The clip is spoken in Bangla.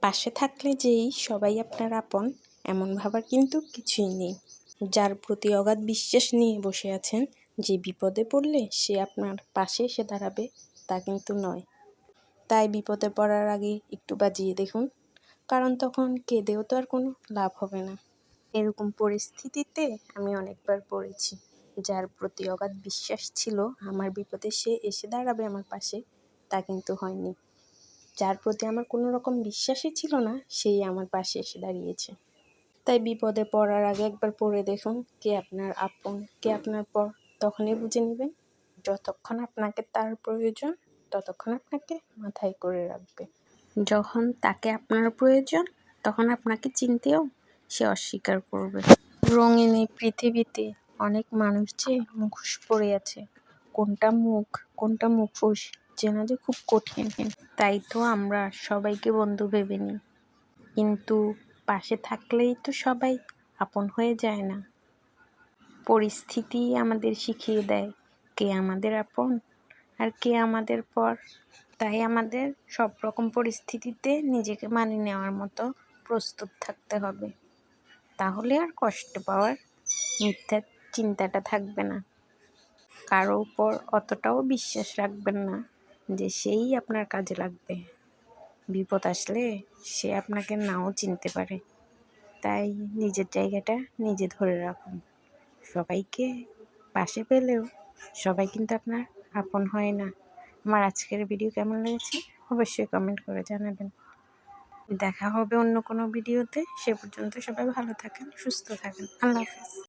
পাশে থাকলে যেই সবাই আপনার আপন এমন ভাবার কিন্তু কিছুই নেই। যার প্রতি অগাধ বিশ্বাস নিয়ে বসে আছেন যে বিপদে পড়লে সে আপনার পাশে এসে দাঁড়াবে তা কিন্তু নয়। তাই বিপদে পড়ার আগে একটু বাজিয়ে দেখুন, কারণ তখন কেঁদেও তো আর কোনো লাভ হবে না। এরকম পরিস্থিতিতে আমি অনেকবার পড়েছি। যার প্রতি অগাধ বিশ্বাস ছিল আমার বিপদে সে এসে দাঁড়াবে আমার পাশে, তা কিন্তু হয়নি। যার প্রতি আমার কোনো রকম বিশ্বাসই ছিল না সেই আমার পাশে এসে দাঁড়িয়েছে। তাই বিপদে পড়ার আগে একবার পড়ে দেখুন কে আপনার আপন কে আপনার পর, তখনই বুঝে নেবেন। যতক্ষণ আপনাকে তার প্রয়োজন ততক্ষণ আপনাকে মাথায় করে রাখবে। যখন তাকে আপনার প্রয়োজন তখন আপনাকে চিনতেও সে অস্বীকার করবে। রঙিন এই পৃথিবীতে অনেক মানুষ যে মুখোশ পরে আছে, কোনটা মুখ কোনটা মুখোশ চেনা যে খুব কঠিন। তাই তো আমরা সবাইকে বন্ধু ভেবে নিই, কিন্তু পাশে থাকলেই তো সবাই আপন হয়ে যায় না। পরিস্থিতি আমাদের শিখিয়ে দেয় কে আমাদের আপন আর কে আমাদের পর। তাই আমাদের সব রকম পরিস্থিতিতে নিজেকে মানিয়ে নেওয়ার মতো প্রস্তুত থাকতে হবে। তাহলে আর কষ্ট পাওয়ার মিথ্যা চিন্তাটা থাকবে না। কারো উপর অতটাও বিশ্বাস রাখবেন না যে সেই আপনার কাজে লাগবে। বিপদ আসলে সে আপনাকে নাও চিনতে পারে। তাই নিজের জায়গাটা নিজে ধরে রাখুন। সবাইকে পাশে পেলেও সবাই কিন্তু আপনার আপন হয় না। আমার আজকের ভিডিও কেমন লেগেছে অবশ্যই কমেন্ট করে জানাবেন। দেখা হবে অন্য কোনো ভিডিওতে। সে পর্যন্ত সবাই ভালো থাকেন, সুস্থ থাকেন। আল্লাহ হাফেজ।